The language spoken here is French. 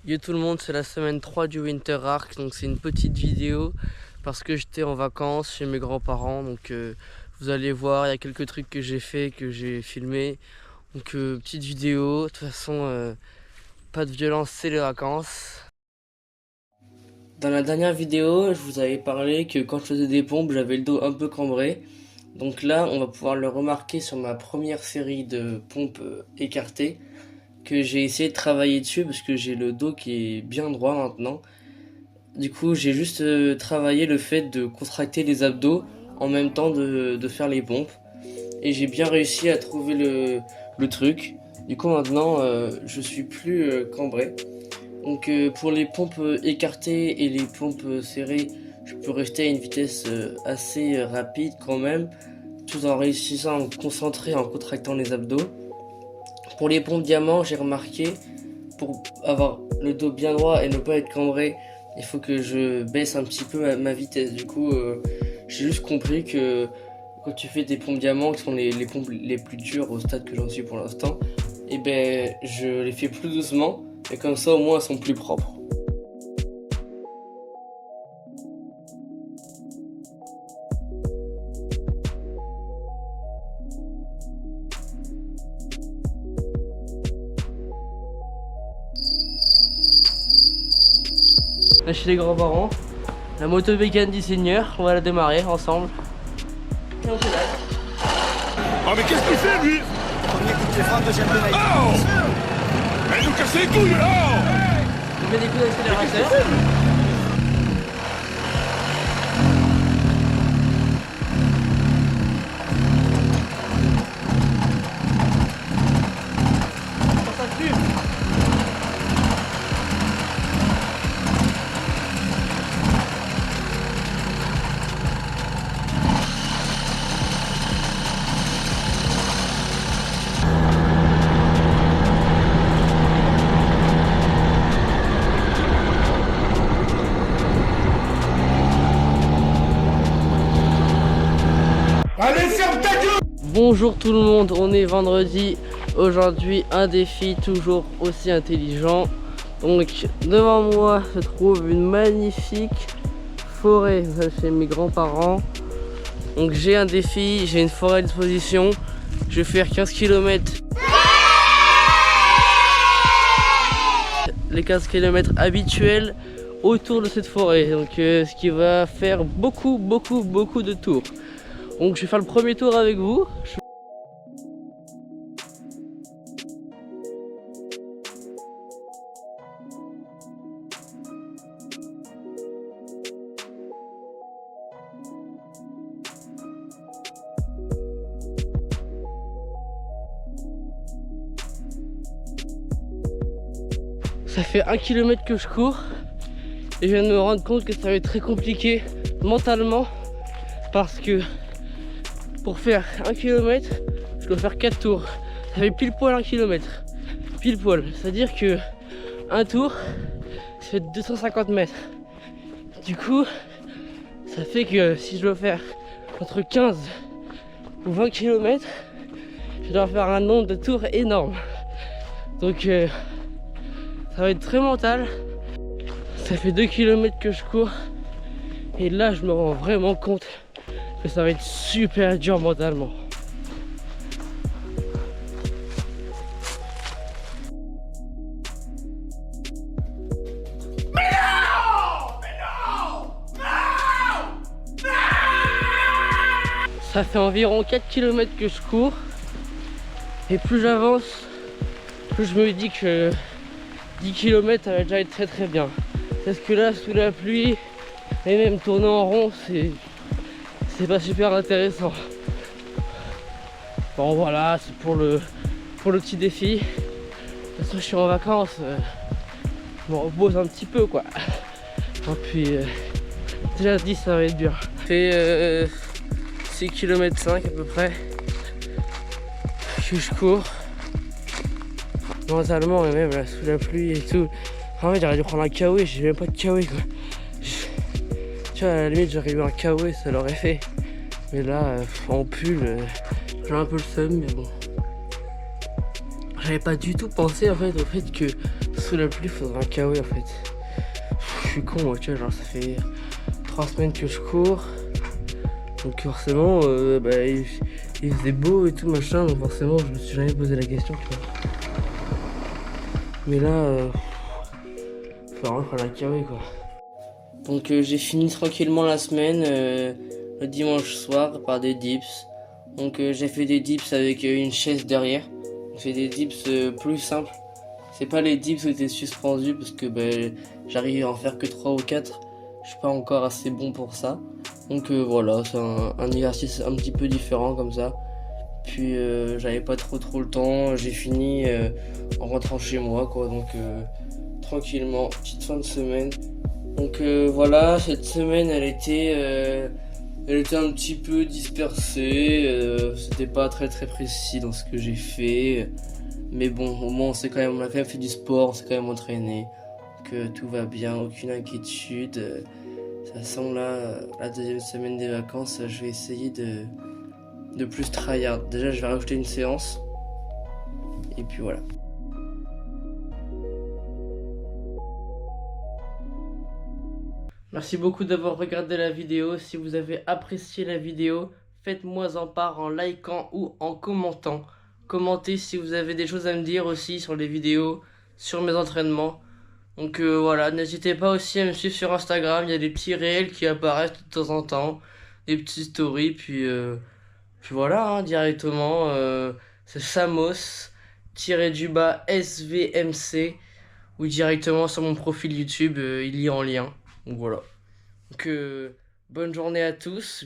Yo tout le monde, c'est la semaine 3 du Winter Arc, donc c'est une petite vidéo parce que j'étais en vacances chez mes grands-parents, donc vous allez voir, il y a quelques trucs que j'ai fait, que j'ai filmé, donc petite vidéo, de toute façon pas de violence, c'est les vacances. Dans la dernière vidéo, je vous avais parlé que quand je faisais des pompes, j'avais le dos un peu cambré, donc là on va pouvoir le remarquer sur ma première série de pompes écartées, que j'ai essayé de travailler dessus parce que j'ai le dos qui est bien droit maintenant. Du coup, j'ai juste travaillé le fait de contracter les abdos en même temps de faire les pompes. Et j'ai bien réussi à trouver le truc. Du coup, maintenant, je suis plus cambré. Donc, pour les pompes écartées et les pompes serrées, je peux rester à une vitesse assez rapide quand même, tout en réussissant à me concentrer en contractant les abdos. Pour les pompes diamants, j'ai remarqué, pour avoir le dos bien droit et ne pas être cambré, il faut que je baisse un petit peu ma vitesse. Du coup, j'ai juste compris que quand tu fais des pompes diamants, qui sont les pompes les plus dures au stade que j'en suis pour l'instant, et ben je les fais plus doucement, et comme ça au moins elles sont plus propres. Là chez les grands-parents, la moto bécane du Seigneur, on va la démarrer ensemble. Et on pédale. Oh mais qu'est-ce qu'il fait lui? Premier coup de téléphone, deuxième de Oh! Elle nous casse les couilles là! On met des coups d'accélérateur. Allez, ferme ta gueule! Bonjour tout le monde, on est vendredi. Aujourd'hui, un défi toujours aussi intelligent. Donc, devant moi se trouve une magnifique forêt chez mes grands-parents. Donc, j'ai un défi, j'ai une forêt à disposition. Je vais faire 15 km. Les 15 km habituels autour de cette forêt. Donc, ce qui va faire beaucoup de tours. Donc je vais faire le premier tour avec vous. Ça fait 1 km que je cours et je viens de me rendre compte que ça va être très compliqué mentalement parce que pour faire 1 km, je dois faire 4 tours. Ça fait pile poil 1 km. Pile poil. C'est-à-dire que un tour, ça fait 250 mètres. Du coup, ça fait que si je dois faire entre 15 ou 20 km, je dois faire un nombre de tours énorme. Donc, ça va être très mental. Ça fait 2 km que je cours. Et là, je me rends vraiment compte que ça va être super dur mentalement. Ça fait environ 4 km que je cours. Et plus j'avance, plus je me dis que 10 km ça va déjà être très bien. Parce que là, sous la pluie, et même tourner en rond, c'est pas super intéressant. Bon voilà, c'est pour le petit défi. De toute façon, je suis en vacances, je me repose un petit peu quoi. Et puis déjà 10 ça va être dur. Fait 6 km 5 à peu près que je cours. Mentalement et même là, sous la pluie et tout. En fait j'aurais dû prendre un kawaii, j'ai même pas de kawaii quoi. Tu vois, à la limite j'aurais eu un kawaii, ça l'aurait fait. Mais là, en pull, j'ai un peu le seum, mais bon. J'avais pas du tout pensé en fait au fait que sous la pluie, faudrait un KO en fait. Je suis con, moi, tu vois, genre ça fait 3 semaines que je cours. Donc forcément, il faisait beau et tout machin, donc forcément je me suis jamais posé la question, tu vois. Mais là, faut vraiment faire la carré quoi. Donc j'ai fini tranquillement la semaine, le dimanche soir par des dips. Donc j'ai fait des dips avec une chaise derrière. J'ai des dips plus simples. C'est pas les dips où t'es suspendu parce que j'arrive à en faire que 3 ou 4. Je suis pas encore assez bon pour ça. Donc voilà, c'est un exercice un petit peu différent comme ça. Puis j'avais pas trop le temps, j'ai fini en rentrant chez moi quoi, donc tranquillement, petite fin de semaine. Donc voilà, cette semaine elle était un petit peu dispersée, c'était pas très précis dans ce que j'ai fait. Mais bon, au moins on a quand même fait du sport, on s'est quand même entraîné, que tout va bien, aucune inquiétude. De toute façon là, la deuxième semaine des vacances, je vais essayer de plus tryhard. Déjà je vais rajouter une séance. Et puis voilà. Merci beaucoup d'avoir regardé la vidéo. Si vous avez apprécié la vidéo, faites-moi en part en likant ou en commentant. Commentez si vous avez des choses à me dire aussi sur les vidéos, sur mes entraînements. Donc voilà, n'hésitez pas aussi à me suivre sur Instagram. Il y a des petits réels qui apparaissent de temps en temps, des petites stories, puis voilà, hein, directement, c'est Samos-SVMC, ou directement sur mon profil YouTube, il y a en lien. Donc voilà. Donc bonne journée à tous.